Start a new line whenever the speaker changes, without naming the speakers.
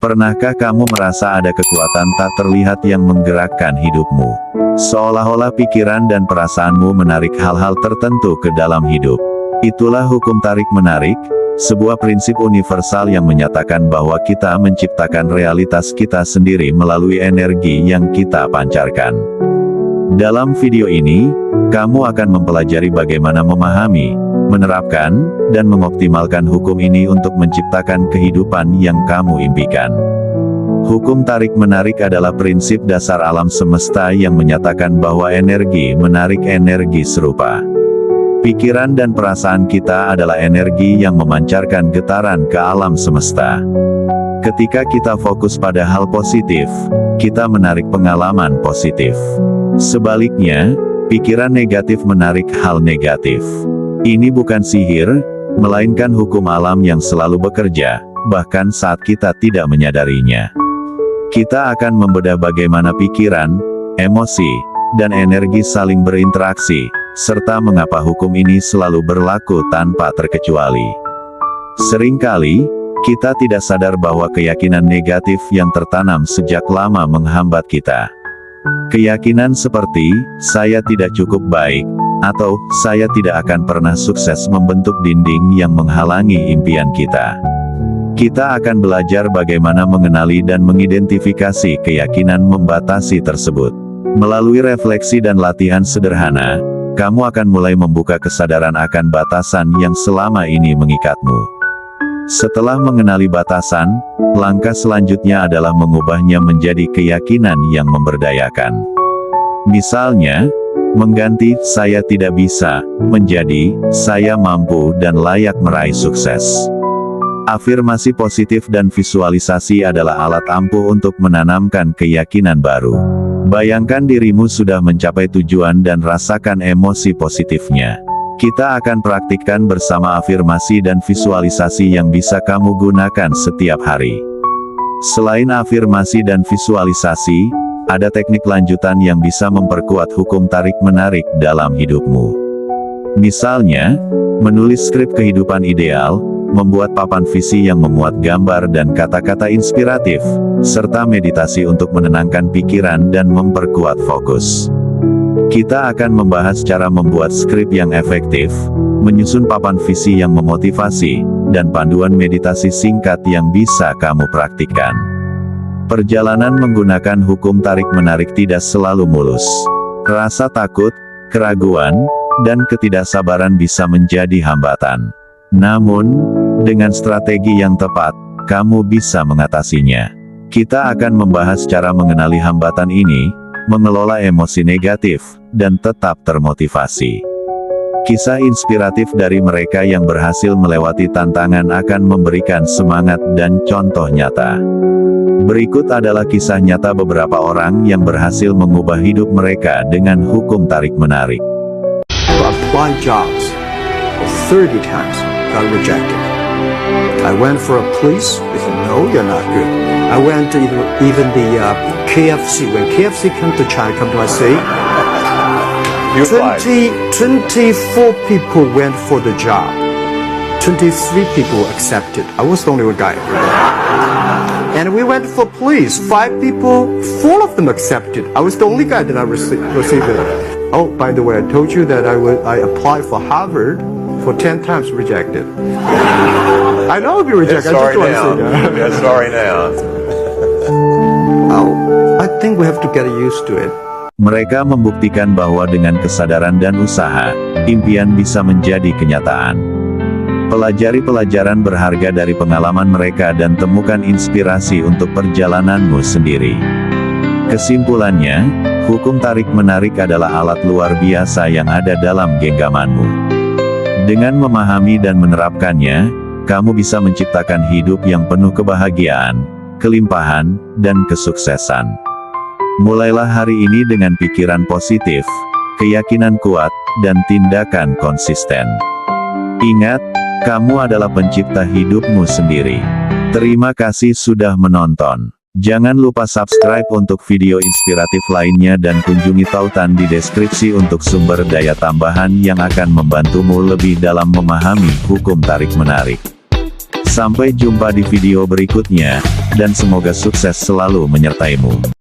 Pernahkah kamu merasa ada kekuatan tak terlihat yang menggerakkan hidupmu? Seolah-olah pikiran dan perasaanmu menarik hal-hal tertentu ke dalam hidup. Itulah hukum tarik-menarik, sebuah prinsip universal yang menyatakan bahwa kita menciptakan realitas kita sendiri melalui energi yang kita pancarkan. Dalam video ini, kamu akan mempelajari bagaimana memahami, menerapkan, dan mengoptimalkan hukum ini untuk menciptakan kehidupan yang kamu impikan. Hukum tarik-menarik adalah prinsip dasar alam semesta yang menyatakan bahwa energi menarik energi serupa. Pikiran dan perasaan kita adalah energi yang memancarkan getaran ke alam semesta. Ketika kita fokus pada hal positif, kita menarik pengalaman positif. Sebaliknya, pikiran negatif menarik hal negatif. Ini bukan sihir, melainkan hukum alam yang selalu bekerja, bahkan saat kita tidak menyadarinya. Kita akan membedah bagaimana pikiran, emosi, dan energi saling berinteraksi, serta mengapa hukum ini selalu berlaku tanpa terkecuali. Seringkali, kita tidak sadar bahwa keyakinan negatif yang tertanam sejak lama menghambat kita. Keyakinan seperti, saya tidak cukup baik, atau, saya tidak akan pernah sukses membentuk dinding yang menghalangi impian kita. Kita akan belajar bagaimana mengenali dan mengidentifikasi keyakinan membatasi tersebut. Melalui refleksi dan latihan sederhana, kamu akan mulai membuka kesadaran akan batasan yang selama ini mengikatmu. Setelah mengenali batasan, langkah selanjutnya adalah mengubahnya menjadi keyakinan yang memberdayakan. Misalnya, mengganti "saya tidak bisa" menjadi "saya mampu dan layak meraih sukses". Afirmasi positif dan visualisasi adalah alat ampuh untuk menanamkan keyakinan baru. Bayangkan dirimu sudah mencapai tujuan dan rasakan emosi positifnya. Kita akan praktikkan bersama afirmasi dan visualisasi yang bisa kamu gunakan setiap hari. Selain afirmasi dan visualisasi, ada teknik lanjutan yang bisa memperkuat hukum tarik-menarik dalam hidupmu. Misalnya, menulis skrip kehidupan ideal, membuat papan visi yang memuat gambar dan kata-kata inspiratif, serta meditasi untuk menenangkan pikiran dan memperkuat fokus. Kita akan membahas cara membuat skrip yang efektif, menyusun papan visi yang memotivasi, dan panduan meditasi singkat yang bisa kamu praktikkan. Perjalanan menggunakan hukum tarik-menarik tidak selalu mulus. Rasa takut, keraguan, dan ketidaksabaran bisa menjadi hambatan. Namun, dengan strategi yang tepat, kamu bisa mengatasinya. Kita akan membahas cara mengenali hambatan ini, mengelola emosi negatif, dan tetap termotivasi. Kisah inspiratif dari mereka yang berhasil melewati tantangan akan memberikan semangat dan contoh nyata. Berikut adalah kisah nyata beberapa orang yang berhasil mengubah hidup mereka dengan hukum tarik-menarik.
Apply jobs 30 times, got rejected. I went for a police, they said, no, you're not good. I went to even the KFC, when KFC come to China, come to my city, 24 people went for the job. 23 people accepted. I was the only one guy. And we went for police, 5 people, 4 of them accepted. I was the only guy that I received it. Oh, by the way, I told you that I applied for Harvard for 10 times rejected. I know I'll be rejected.
Sorry now. Sorry now.
Oh, I think we have to get used to it.
Mereka membuktikan bahwa dengan kesadaran dan usaha, impian bisa menjadi kenyataan. Pelajari pelajaran berharga dari pengalaman mereka dan temukan inspirasi untuk perjalananmu sendiri. Kesimpulannya, hukum tarik-menarik adalah alat luar biasa yang ada dalam genggamanmu. Dengan memahami dan menerapkannya, kamu bisa menciptakan hidup yang penuh kebahagiaan, kelimpahan, dan kesuksesan. Mulailah hari ini dengan pikiran positif, keyakinan kuat, dan tindakan konsisten. Ingat, kamu adalah pencipta hidupmu sendiri. Terima kasih sudah menonton. Jangan lupa subscribe untuk video inspiratif lainnya dan kunjungi tautan di deskripsi untuk sumber daya tambahan yang akan membantumu lebih dalam memahami hukum tarik-menarik. Sampai jumpa di video berikutnya, dan semoga sukses selalu menyertaimu.